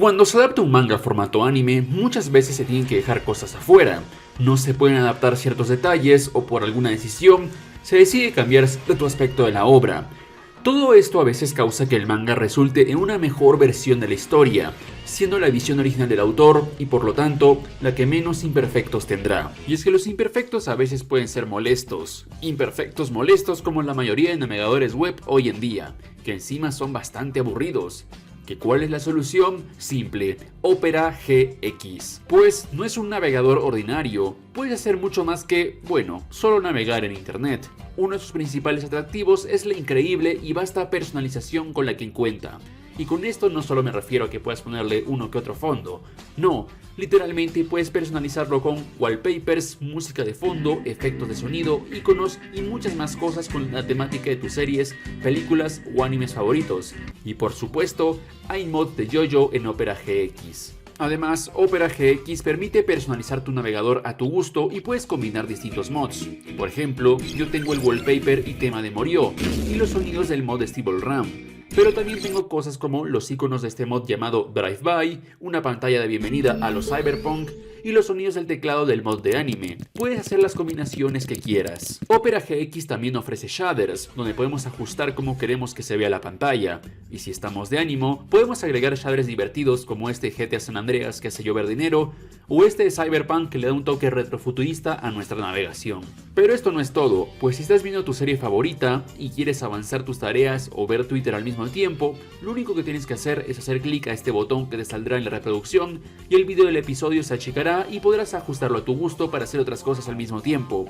Cuando se adapta un manga a formato anime, muchas veces se tienen que dejar cosas afuera. No se pueden adaptar ciertos detalles o por alguna decisión se decide cambiar cierto aspecto de la obra. Todo esto a veces causa que el manga resulte en una mejor versión de la historia, siendo la visión original del autor y por lo tanto la que menos imperfectos tendrá. Y es que los imperfectos a veces pueden ser molestos, imperfectos molestos como la mayoría de navegadores web hoy en día, que encima son bastante aburridos. ¿Que cuál es la solución? Simple, Opera GX. Pues no es un navegador ordinario, puede hacer mucho más que, bueno, solo navegar en internet. Uno de sus principales atractivos es la increíble y vasta personalización con la que cuenta. Y con esto no solo me refiero a que puedas ponerle uno que otro fondo, no, literalmente puedes personalizarlo con wallpapers, música de fondo, efectos de sonido, iconos y muchas más cosas con la temática de tus series, películas o animes favoritos. Y por supuesto, hay mods de JoJo en Opera GX. Además, Opera GX permite personalizar tu navegador a tu gusto y puedes combinar distintos mods. Por ejemplo, yo tengo el wallpaper y tema de Morio, y los sonidos del mod Stable Ram. Pero también tengo cosas como los iconos de este mod llamado Drive By, una pantalla de bienvenida a los Cyberpunk y los sonidos del teclado del mod de anime. Puedes hacer las combinaciones que quieras. Opera GX también ofrece shaders, donde podemos ajustar cómo queremos que se vea la pantalla. Y si estamos de ánimo, podemos agregar shaders divertidos como este GTA San Andreas que hace llover dinero, o este de Cyberpunk que le da un toque retrofuturista a nuestra navegación. Pero esto no es todo, pues si estás viendo tu serie favorita y quieres avanzar tus tareas o ver Twitter al mismo tiempo, lo único que tienes que hacer es hacer clic a este botón que te saldrá en la reproducción y el vídeo del episodio se achicará y podrás ajustarlo a tu gusto para hacer otras cosas al mismo tiempo.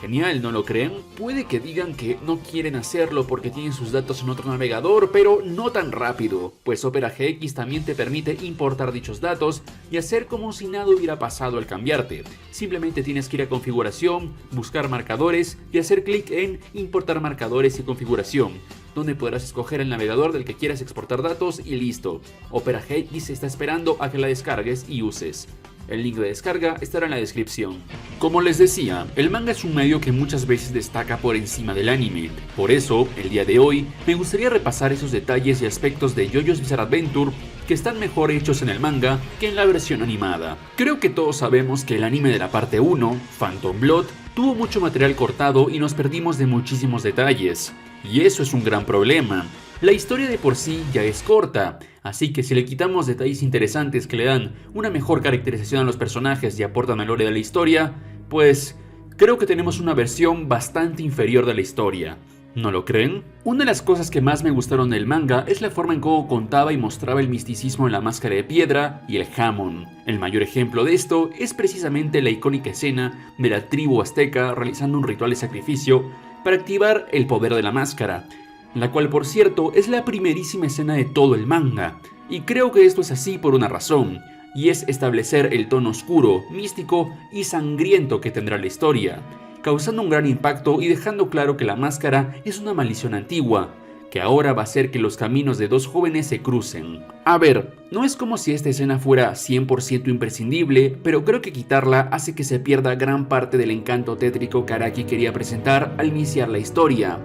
Genial, ¿no lo creen? Puede que digan que no quieren hacerlo porque tienen sus datos en otro navegador, pero no tan rápido, pues Opera GX también te permite importar dichos datos y hacer como si nada hubiera pasado al cambiarte. Simplemente tienes que ir a configuración, buscar marcadores y hacer clic en importar marcadores y configuración, donde podrás escoger el navegador del que quieras exportar datos y listo. Opera GX está esperando a que la descargues y uses. El link de descarga estará en la descripción. Como les decía, el manga es un medio que muchas veces destaca por encima del anime. Por eso, el día de hoy, me gustaría repasar esos detalles y aspectos de JoJo's Bizarre Adventure que están mejor hechos en el manga que en la versión animada. Creo que todos sabemos que el anime de la parte 1, Phantom Blood, tuvo mucho material cortado y nos perdimos de muchísimos detalles. Y eso es un gran problema. La historia de por sí ya es corta, así que si le quitamos detalles interesantes que le dan una mejor caracterización a los personajes y aportan al lore de la historia, pues creo que tenemos una versión bastante inferior de la historia. ¿No lo creen? Una de las cosas que más me gustaron del manga es la forma en cómo contaba y mostraba el misticismo en la máscara de piedra y el Hamon. El mayor ejemplo de esto es precisamente la icónica escena de la tribu azteca realizando un ritual de sacrificio para activar el poder de la máscara, la cual por cierto es la primerísima escena de todo el manga, y creo que esto es así por una razón, y es establecer el tono oscuro, místico y sangriento que tendrá la historia, causando un gran impacto y dejando claro que la máscara es una maldición antigua, que ahora va a hacer que los caminos de dos jóvenes se crucen. A ver, no es como si esta escena fuera 100% imprescindible, pero creo que quitarla hace que se pierda gran parte del encanto tétrico que Araki quería presentar al iniciar la historia.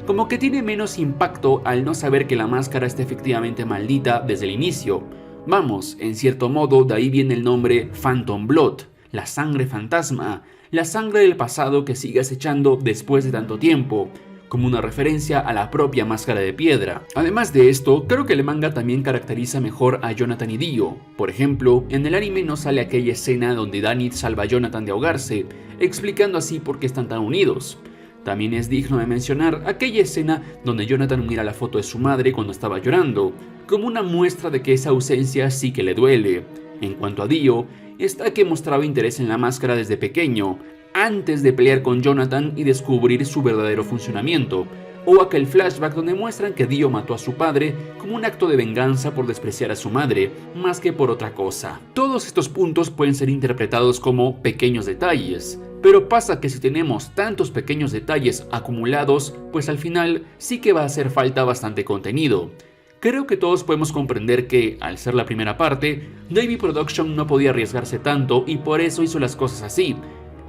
Como que tiene menos impacto al no saber que la máscara está efectivamente maldita desde el inicio. Vamos, en cierto modo de ahí viene el nombre Phantom Blood, la sangre fantasma, la sangre del pasado que sigue acechando después de tanto tiempo, como una referencia a la propia máscara de piedra. Además de esto, creo que el manga también caracteriza mejor a Jonathan y Dio. Por ejemplo, en el anime no sale aquella escena donde Danny salva a Jonathan de ahogarse, explicando así por qué están tan unidos. También es digno de mencionar aquella escena donde Jonathan mira la foto de su madre cuando estaba llorando, como una muestra de que esa ausencia sí que le duele. En cuanto a Dio, está que mostraba interés en la máscara desde pequeño, antes de pelear con Jonathan y descubrir su verdadero funcionamiento, o aquel flashback donde muestran que Dio mató a su padre como un acto de venganza por despreciar a su madre, más que por otra cosa. Todos estos puntos pueden ser interpretados como pequeños detalles, pero pasa que si tenemos tantos pequeños detalles acumulados, pues al final sí que va a hacer falta bastante contenido. Creo que todos podemos comprender que, al ser la primera parte, Davey Production no podía arriesgarse tanto y por eso hizo las cosas así.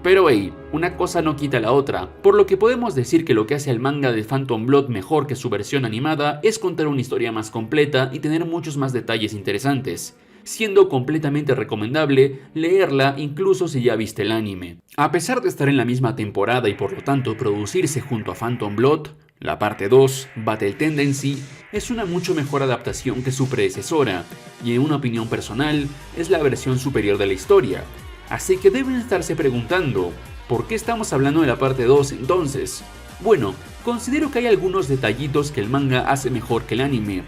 Pero hey, una cosa no quita la otra, por lo que podemos decir que lo que hace al manga de Phantom Blood mejor que su versión animada es contar una historia más completa y tener muchos más detalles interesantes. siendo completamente recomendable leerla incluso si ya viste el anime. A pesar de estar en la misma temporada y por lo tanto producirse junto a Phantom Blood, la parte 2, Battle Tendency, es una mucho mejor adaptación que su predecesora, y en una opinión personal, es la versión superior de la historia. Así que deben estarse preguntando, ¿por qué estamos hablando de la parte 2 entonces? Bueno, considero que hay algunos detallitos que el manga hace mejor que el anime.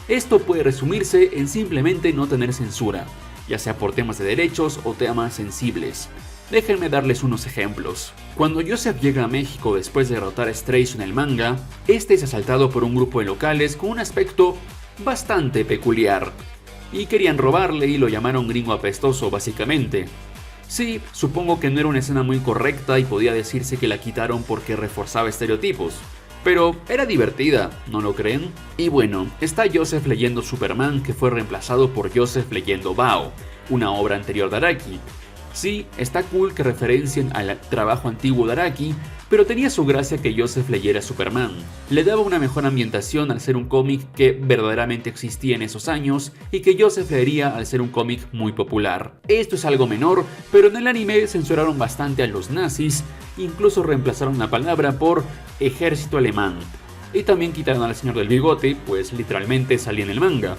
Esto puede resumirse en simplemente no tener censura, ya sea por temas de derechos o temas sensibles. Déjenme darles unos ejemplos. Cuando Joseph llega a México después de derrotar a Straight en el manga, este es asaltado por un grupo de locales con un aspecto bastante peculiar. Y querían robarle y lo llamaron gringo apestoso básicamente. Sí, supongo que no era una escena muy correcta y podía decirse que la quitaron porque reforzaba estereotipos. Pero era divertida, ¿no lo creen? Y bueno, está Joseph leyendo Superman, que fue reemplazado por Joseph leyendo Bao, una obra anterior de Araki. Sí, está cool que referencien al trabajo antiguo de Araki, pero tenía su gracia que Joseph leyera Superman. Le daba una mejor ambientación al ser un cómic que verdaderamente existía en esos años y que Joseph leería al ser un cómic muy popular. Esto es algo menor, pero en el anime censuraron bastante a los nazis, incluso reemplazaron la palabra por ejército alemán. Y también quitaron al señor del bigote, pues literalmente salía en el manga.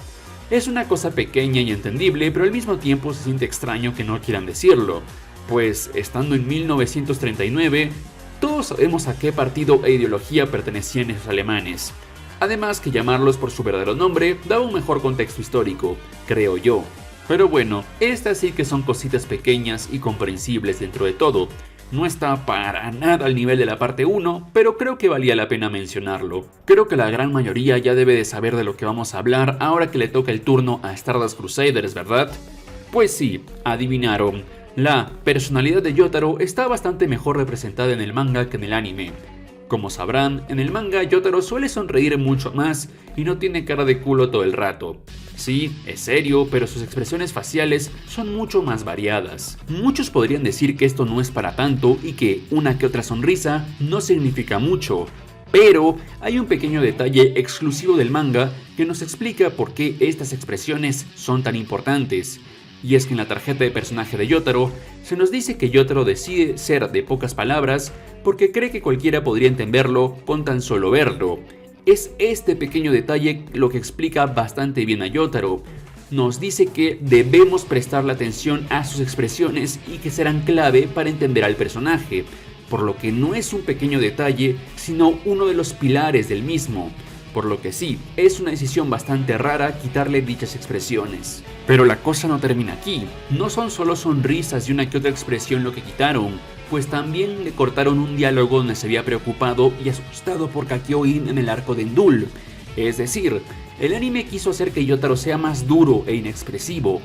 Es una cosa pequeña y entendible, pero al mismo tiempo se siente extraño que no quieran decirlo, pues estando en 1939, todos sabemos a qué partido e ideología pertenecían esos alemanes. Además que llamarlos por su verdadero nombre daba un mejor contexto histórico, creo yo. Pero bueno, estas sí que son cositas pequeñas y comprensibles dentro de todo. No está para nada al nivel de la parte 1, pero creo que valía la pena mencionarlo. Creo que la gran mayoría ya debe de saber de lo que vamos a hablar ahora que le toca el turno a Stardust Crusaders, ¿verdad? Pues sí, adivinaron. La personalidad de Yotaro está bastante mejor representada en el manga que en el anime. Como sabrán, en el manga Yotaro suele sonreír mucho más y no tiene cara de culo todo el rato. Sí, es serio, pero sus expresiones faciales son mucho más variadas. Muchos podrían decir que esto no es para tanto y que una que otra sonrisa no significa mucho. Pero hay un pequeño detalle exclusivo del manga que nos explica por qué estas expresiones son tan importantes. Y es que en la tarjeta de personaje de Yotaro se nos dice que Yotaro decide ser de pocas palabras porque cree que cualquiera podría entenderlo con tan solo verlo. Es este pequeño detalle lo que explica bastante bien a Yotaro. Nos dice que debemos prestarle atención a sus expresiones y que serán clave para entender al personaje, por lo que no es un pequeño detalle, sino uno de los pilares del mismo. Por lo que sí, es una decisión bastante rara quitarle dichas expresiones. Pero la cosa no termina aquí, no son solo sonrisas y una que otra expresión lo que quitaron, pues también le cortaron un diálogo donde se había preocupado y asustado por Kakyoin en el arco de Endul. Es decir, el anime quiso hacer que Yotaro sea más duro e inexpresivo,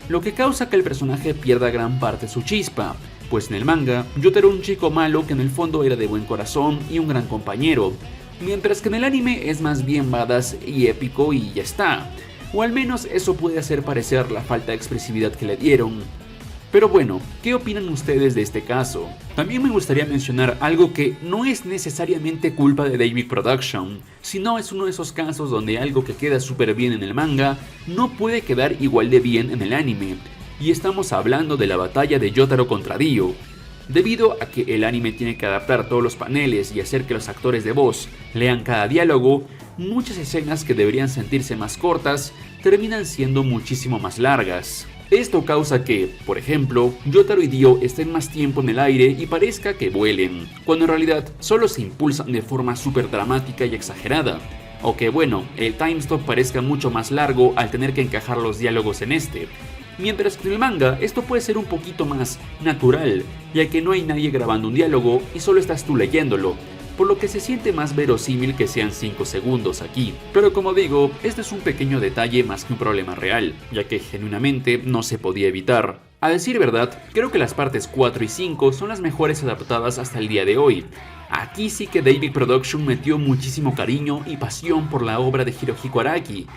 lo que causa que el personaje pierda gran parte de su chispa, pues en el manga, Yotaro era un chico malo que en el fondo era de buen corazón y un gran compañero, mientras que en el anime es más bien badass y épico y ya está, o al menos eso puede hacer parecer la falta de expresividad que le dieron. Pero bueno, ¿qué opinan ustedes de este caso? También me gustaría mencionar algo que no es necesariamente culpa de David Production, sino es uno de esos casos donde algo que queda súper bien en el manga no puede quedar igual de bien en el anime, y estamos hablando de la batalla de Yotaro contra Dio. Debido a que el anime tiene que adaptar todos los paneles y hacer que los actores de voz lean cada diálogo, muchas escenas que deberían sentirse más cortas terminan siendo muchísimo más largas. Esto causa que, por ejemplo, Yotaro y Dio estén más tiempo en el aire y parezca que vuelen, cuando en realidad solo se impulsan de forma súper dramática y exagerada. O que bueno, el time stop parezca mucho más largo al tener que encajar los diálogos en este. Mientras que en el manga esto puede ser un poquito más natural, ya que no hay nadie grabando un diálogo y solo estás tú leyéndolo, por lo que se siente más verosímil que sean 5 segundos aquí. Pero como digo, este es un pequeño detalle más que un problema real, ya que genuinamente no se podía evitar. A decir verdad, creo que las partes 4 y 5 son las mejores adaptadas hasta el día de hoy. Aquí sí que David Production metió muchísimo cariño y pasión por la obra de Hirohiko Araki.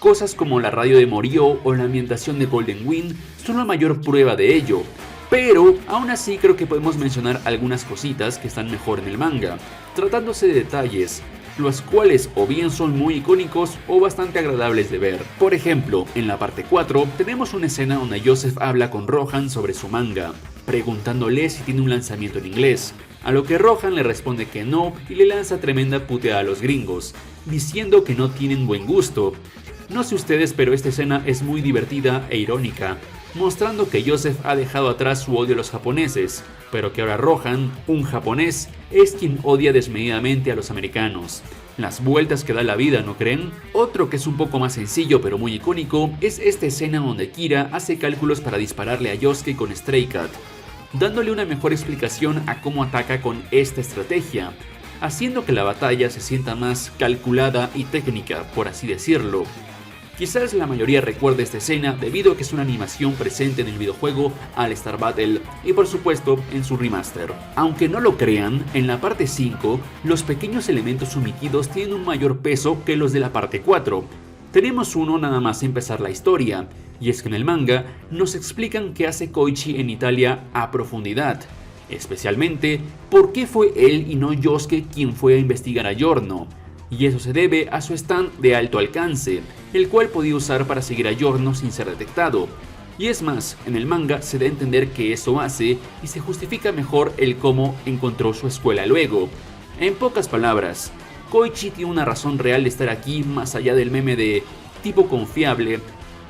Cosas como la radio de Morio o la ambientación de Golden Wind son la mayor prueba de ello. Pero aún así creo que podemos mencionar algunas cositas que están mejor en el manga, tratándose de detalles. los cuales o bien son muy icónicos o bastante agradables de ver. Por ejemplo, en la parte 4 tenemos una escena donde Joseph habla con Rohan sobre su manga, preguntándole si tiene un lanzamiento en inglés, a lo que Rohan le responde que no y le lanza tremenda puteada a los gringos, diciendo que no tienen buen gusto. No sé ustedes, pero esta escena es muy divertida e irónica, mostrando que Joseph ha dejado atrás su odio a los japoneses, pero que ahora Rohan, un japonés, es quien odia desmedidamente a los americanos. Las vueltas que da la vida, ¿no creen? Otro que es un poco más sencillo pero muy icónico es esta escena donde Kira hace cálculos para dispararle a Yosuke con Stray Cat, dándole una mejor explicación a cómo ataca con esta estrategia, haciendo que la batalla se sienta más calculada y técnica, por así decirlo. Quizás la mayoría recuerde esta escena debido a que es una animación presente en el videojuego All Star Battle y por supuesto en su remaster. Aunque no lo crean, en la parte 5 los pequeños elementos omitidos tienen un mayor peso que los de la parte 4. Tenemos uno nada más empezar la historia, y es que en el manga nos explican qué hace Koichi en Italia a profundidad, especialmente por qué fue él y no Yosuke quien fue a investigar a Giorno. Y eso se debe a su stand de alto alcance, el cual podía usar para seguir a Giorno sin ser detectado. Y es más, en el manga se da a entender que eso hace y se justifica mejor el cómo encontró su escuela luego. En pocas palabras, Koichi tiene una razón real de estar aquí más allá del meme de tipo confiable,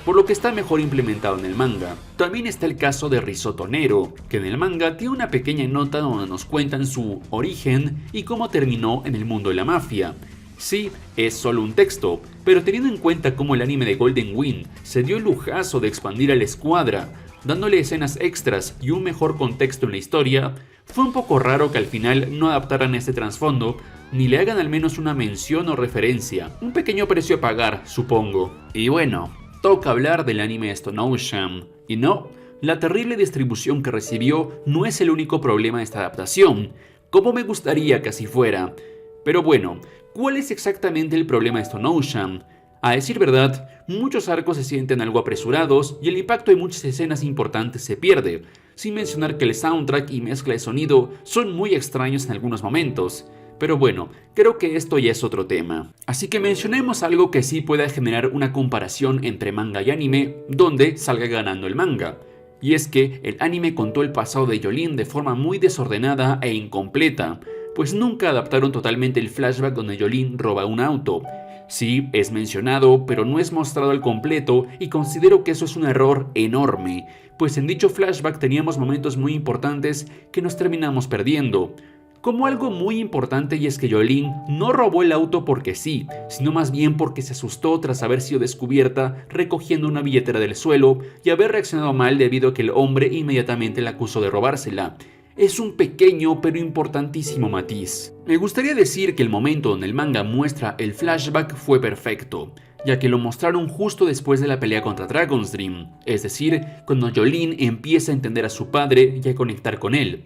por lo que está mejor implementado en el manga. También está el caso de Risotto Nero, que en el manga tiene una pequeña nota donde nos cuentan su origen y cómo terminó en el mundo de la mafia. Sí, es solo un texto, pero teniendo en cuenta cómo el anime de Golden Wind se dio el lujazo de expandir a la escuadra, dándole escenas extras y un mejor contexto en la historia, fue un poco raro que al final no adaptaran este trasfondo, ni le hagan al menos una mención o referencia, un pequeño precio a pagar, supongo. Y bueno, toca hablar del anime Stone Ocean, y no, la terrible distribución que recibió no es el único problema de esta adaptación, como me gustaría que así fuera. Pero bueno, ¿cuál es exactamente el problema de Stone Ocean? A decir verdad, muchos arcos se sienten algo apresurados y el impacto de muchas escenas importantes se pierde, sin mencionar que el soundtrack y mezcla de sonido son muy extraños en algunos momentos. Pero bueno, creo que esto ya es otro tema. Así que mencionemos algo que sí pueda generar una comparación entre manga y anime, donde salga ganando el manga. Y es que el anime contó el pasado de Jolene de forma muy desordenada e incompleta, pues nunca adaptaron totalmente el flashback donde Jolene roba un auto. Sí, es mencionado, pero no es mostrado al completo y considero que eso es un error enorme, pues en dicho flashback teníamos momentos muy importantes que nos terminamos perdiendo. Como algo muy importante, y es que Jolene no robó el auto porque sí, sino más bien porque se asustó tras haber sido descubierta recogiendo una billetera del suelo y haber reaccionado mal debido a que el hombre inmediatamente la acusó de robársela. Es un pequeño pero importantísimo matiz. Me gustaría decir que el momento donde el manga muestra el flashback fue perfecto, ya que lo mostraron justo después de la pelea contra Dragon's Dream, es decir, cuando Jolene empieza a entender a su padre y a conectar con él.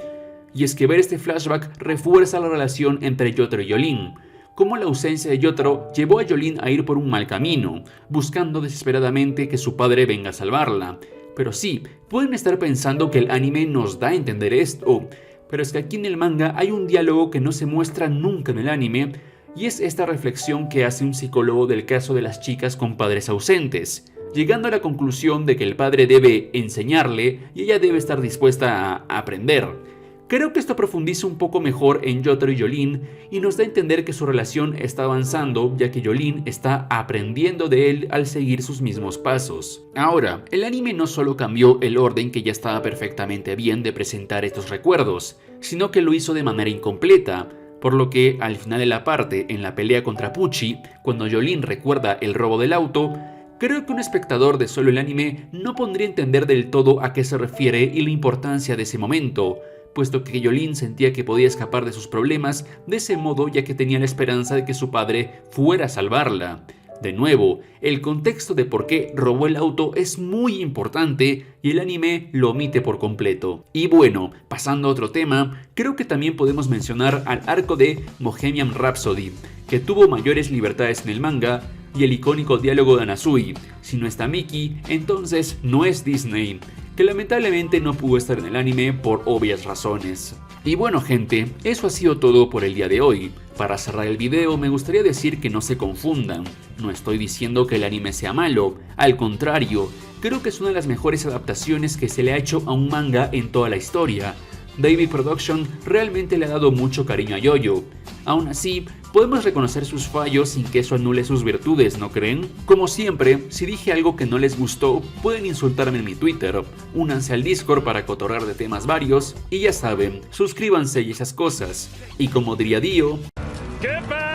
Y es que ver este flashback refuerza la relación entre Jotaro y Jolene, como la ausencia de Jotaro llevó a Jolene a ir por un mal camino, buscando desesperadamente que su padre venga a salvarla. Pero sí, pueden estar pensando que el anime nos da a entender esto, pero es que aquí en el manga hay un diálogo que no se muestra nunca en el anime, y es esta reflexión que hace un psicólogo del caso de las chicas con padres ausentes, llegando a la conclusión de que el padre debe enseñarle y ella debe estar dispuesta a aprender. Creo que esto profundiza un poco mejor en Jotaro y Jolene y nos da a entender que su relación está avanzando, ya que Jolene está aprendiendo de él al seguir sus mismos pasos. Ahora, el anime no solo cambió el orden que ya estaba perfectamente bien de presentar estos recuerdos, sino que lo hizo de manera incompleta, por lo que al final de la parte, en la pelea contra Pucci, cuando Jolene recuerda el robo del auto, creo que un espectador de solo el anime no podría entender del todo a qué se refiere y la importancia de ese momento, puesto que Jolene sentía que podía escapar de sus problemas de ese modo, ya que tenía la esperanza de que su padre fuera a salvarla. De nuevo, el contexto de por qué robó el auto es muy importante y el anime lo omite por completo. Y bueno, pasando a otro tema, creo que también podemos mencionar al arco de Bohemian Rhapsody, que tuvo mayores libertades en el manga, y el icónico diálogo de Anasui: si no está Mickey, entonces no es Disney, que lamentablemente no pudo estar en el anime por obvias razones. Y bueno gente, eso ha sido todo por el día de hoy. Para cerrar el video me gustaría decir que no se confundan. No estoy diciendo que el anime sea malo, al contrario, creo que es una de las mejores adaptaciones que se le ha hecho a un manga en toda la historia. David Production realmente le ha dado mucho cariño a JoJo. Aún así, podemos reconocer sus fallos sin que eso anule sus virtudes, ¿no creen? Como siempre, si dije algo que no les gustó, pueden insultarme en mi Twitter, únanse al Discord para cotorrear de temas varios, y ya saben, suscríbanse y esas cosas. Y como diría Dio... ¿Qué pasa?